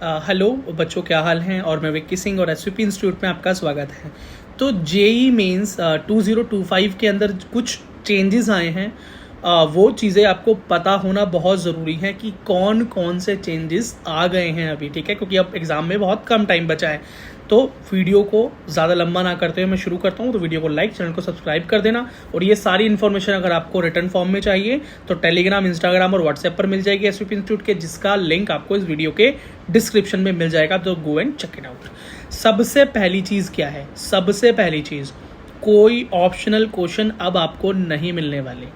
Hello बच्चों, क्या हाल हैं। और मैं विक्की सिंह और एसवीपी इंस्टीट्यूट में आपका स्वागत है। तो जेई मेंस 2025 के अंदर कुछ चेंजेस आए हैं। वो चीज़ें आपको पता होना बहुत ज़रूरी है कि कौन कौन से चेंजेस आ गए हैं अभी, ठीक है, क्योंकि अब एग्ज़ाम में बहुत कम टाइम बचा है। तो वीडियो को ज़्यादा लंबा ना करते हुए मैं शुरू करता हूँ। तो वीडियो को लाइक, चैनल को सब्सक्राइब कर देना। और ये सारी इन्फॉर्मेशन अगर आपको रिटर्न फॉर्म में चाहिए तो टेलीग्राम, इंस्टाग्राम और व्हाट्सएप पर मिल जाएगी एसवीपी इंस्टीट्यूट के, जिसका लिंक आपको इस वीडियो के डिस्क्रिप्शन में मिल जाएगा। तो go and check it out. सबसे पहली चीज़ क्या है? सबसे पहली चीज़, कोई ऑप्शनल क्वेश्चन अब आपको नहीं मिलने वाले।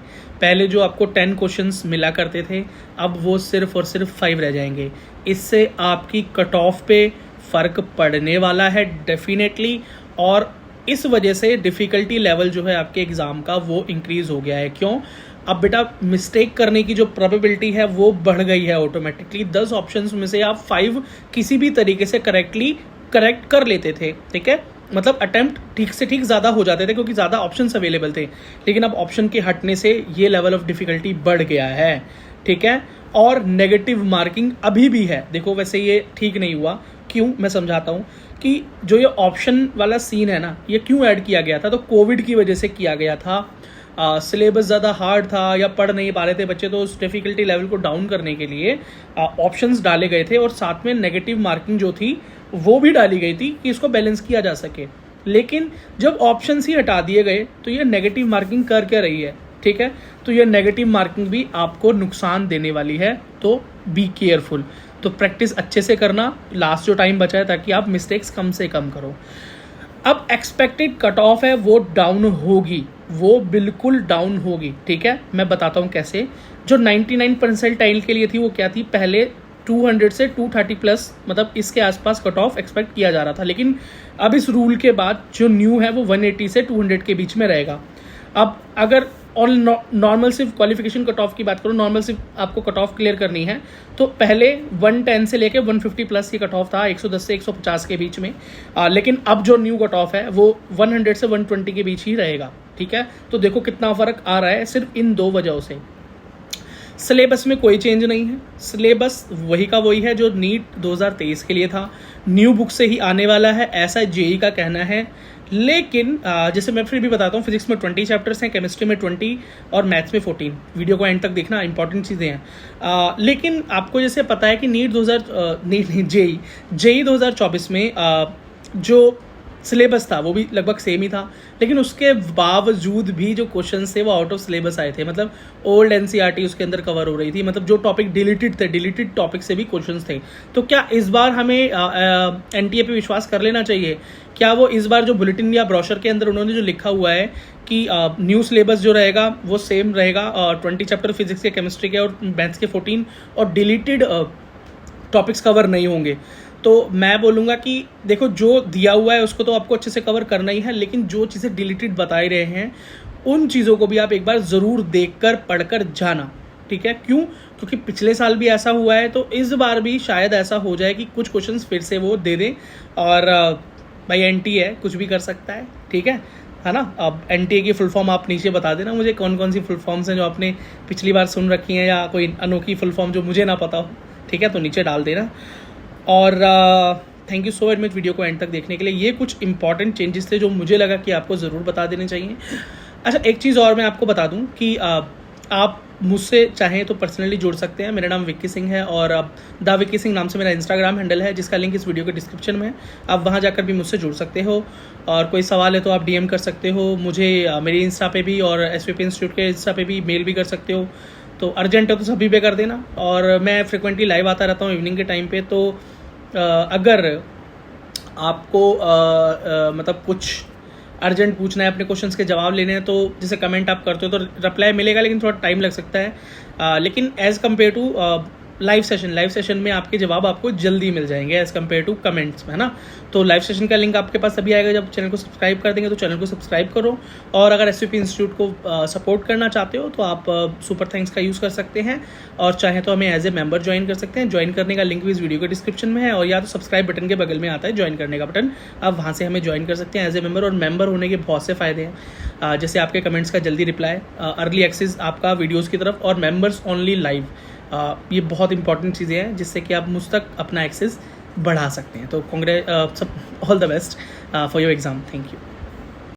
पहले जो आपको 10 क्वेश्चंस मिला करते थे, अब वो सिर्फ और सिर्फ 5 रह जाएंगे। इससे आपकी कट ऑफ पे फ़र्क पड़ने वाला है डेफिनेटली, और इस वजह से डिफ़िकल्टी लेवल जो है आपके एग्ज़ाम का वो इंक्रीज़ हो गया है। क्यों? अब बेटा मिस्टेक करने की जो प्रोबेबिलिटी है वो बढ़ गई है ऑटोमेटिकली। 10 ऑप्शंस में से आप 5 किसी भी तरीके से करेक्ट कर लेते थे, ठीक है, मतलब अटेम्प्ट ठीक से ठीक ज़्यादा हो जाते थे क्योंकि ज़्यादा ऑप्शंस अवेलेबल थे। लेकिन अब ऑप्शन के हटने से ये लेवल ऑफ डिफ़िकल्टी बढ़ गया है, ठीक है। और नेगेटिव मार्किंग अभी भी है। देखो, वैसे ये ठीक नहीं हुआ। क्यों? मैं समझाता हूँ कि जो ये ऑप्शन वाला सीन है ना, ये क्यों ऐड किया गया था। तो कोविड की वजह से किया गया था। सिलेबस ज़्यादा हार्ड था या पढ़ नहीं पा रहे थे बच्चे, तो उस डिफ़िकल्टी लेवल को डाउन करने के लिए ऑप्शंस डाले गए थे, और साथ में नेगेटिव मार्किंग जो थी वो भी डाली गई थी कि इसको बैलेंस किया जा सके। लेकिन जब ऑप्शंस ही हटा दिए गए तो ये नेगेटिव मार्किंग कर क्या रही है, ठीक है। तो ये नेगेटिव मार्किंग भी आपको नुकसान देने वाली है, तो बी केयरफुल। तो प्रैक्टिस अच्छे से करना, लास्ट जो टाइम बचा है, ताकि आप मिस्टेक्स कम से कम करो। अब एक्सपेक्टेड कट ऑफ है वो डाउन होगी, वो बिल्कुल डाउन होगी, ठीक है। मैं बताता हूँ कैसे। जो 99 परसेंटाइल के लिए थी वो क्या थी? पहले 200 से 230 प्लस, मतलब इसके आसपास कट ऑफ एक्सपेक्ट किया जा रहा था। लेकिन अब इस रूल के बाद जो न्यू है वो 180 से 200 के बीच में रहेगा। अब अगर और नॉर्मल सिर्फ क्वालिफिकेशन कट ऑफ की बात करो, नॉर्मल सिर्फ आपको कट ऑफ क्लियर करनी है, तो पहले 110 से लेके 150 प्लस की कट ऑफ था, 110 से 150 के बीच में। लेकिन अब जो न्यू कट ऑफ है वो 100 से 120 के बीच ही रहेगा, ठीक है। तो देखो कितना फ़र्क आ रहा है सिर्फ इन दो वजहों से। सिलेबस में कोई चेंज नहीं है, सिलेबस वही का वही है जो नीट 2023 के लिए था। न्यू बुक से ही आने वाला है, ऐसा जेई का कहना है। लेकिन जैसे मैं फिर भी बताता हूँ, फिजिक्स में 20 चैप्टर्स हैं, केमिस्ट्री में 20 और मैथ्स में 14। वीडियो को एंड तक देखना, इंपॉर्टेंट चीज़ें हैं। लेकिन आपको जैसे पता है कि जेई 2024 में जो सिलेबस था वो भी लगभग सेम ही था, लेकिन उसके बावजूद भी जो क्वेश्चंस थे वो आउट ऑफ सिलेबस आए थे। मतलब ओल्ड एनसीईआरटी उसके अंदर कवर हो रही थी, मतलब जो टॉपिक डिलीटेड थे, डिलीटेड टॉपिक से भी क्वेश्चंस थे। तो क्या इस बार हमें एनटीए पे विश्वास कर लेना चाहिए? क्या वो इस बार जो बुलेटिन या ब्रोशर के अंदर उन्होंने जो लिखा हुआ है कि न्यू सिलेबस जो रहेगा वो सेम रहेगा, 20 चैप्टर फिजिक्स के, केमिस्ट्री के और मैथ्स के 14, और डिलीटेड टॉपिक्स कवर नहीं होंगे? तो मैं बोलूँगा कि देखो, जो दिया हुआ है उसको तो आपको अच्छे से कवर करना ही है, लेकिन जो चीज़ें डिलीटेड बता रहे हैं उन चीज़ों को भी आप एक बार ज़रूर देखकर पढ़कर जाना, ठीक है। क्यों? क्योंकि पिछले साल भी ऐसा हुआ है, तो इस बार भी शायद ऐसा हो जाए कि कुछ क्वेश्चंस फिर से वो दे दें। और भाई एनटी है, कुछ भी कर सकता है, ठीक है ना। अब एनटीए की फुल फॉर्म आप नीचे बता देना मुझे, कौन कौन सी फुल फॉर्म्स हैं जो आपने पिछली बार सुन रखी हैं, या कोई अनोखी फुल फॉर्म जो मुझे ना पता हो, ठीक है, तो नीचे डाल देना। और thank you so much video को एंड तक देखने के लिए। ये कुछ इंपॉर्टेंट चेंजेस थे जो मुझे लगा कि आपको ज़रूर बता देने चाहिए। अच्छा, एक चीज़ और मैं आपको बता दूं कि आप मुझसे चाहें तो पर्सनली जुड़ सकते हैं। मेरा नाम विक्की सिंह है, और द विक्की सिंह नाम से मेरा इंस्टाग्राम हैंडल है, जिसका लिंक इस वीडियो के डिस्क्रिप्शन में है। आप वहाँ जाकर भी मुझसे जुड़ सकते हो, और कोई सवाल है तो आप डीएम कर सकते हो मुझे, मेरी इंस्टा पे भी और एसवीपी इंस्टीट्यूट के इंस्टा पे भी मेल भी कर सकते हो। तो अर्जेंट है तो सभी पे कर देना। और मैं फ्रिक्वेंटली लाइव आता रहता हूँ इवनिंग के टाइम पे, तो अगर आपको मतलब कुछ अर्जेंट पूछना है, अपने क्वेश्चंस के जवाब लेने हैं, तो जैसे कमेंट आप करते हो तो रिप्लाई मिलेगा, लेकिन थोड़ा टाइम लग सकता है। लेकिन as compare to live session में आपके जवाब आपको जल्दी मिल जाएंगे एज़ कम्पेयर टू कमेंट्स में, है ना। तो लाइव सेशन का लिंक आपके पास अभी आएगा जब चैनल को सब्सक्राइब कर देंगे, तो चैनल को सब्सक्राइब करो। और अगर एसवीपी इंस्टीट्यूट को सपोर्ट करना चाहते हो तो आप सुपर थैंक्स का यूज़ कर सकते हैं, और चाहे तो हमें एज ए मेंबर ज्वाइन कर सकते हैं। ज्वाइन करने का लिंक भी इस वीडियो के डिस्क्रिप्शन में है, और या तो सब्सक्राइब बटन के बगल में आता है ज्वाइन करने का बटन, आप वहाँ से हमें ज्वाइन कर सकते हैं एज ए मेंबर। और मेंबर होने के बहुत से फ़ायदे हैं, जैसे आपके कमेंट्स का जल्दी रिप्लाई, अर्ली एक्सेस आपका वीडियोज़ की तरफ, और मेंबर्स ओनली लाइव। ये बहुत इंपॉर्टेंट चीज़ें हैं जिससे कि आप मुझ तक अपना एक्सेस बढ़ा सकते हैं। तो all the best for your exam. Thank you.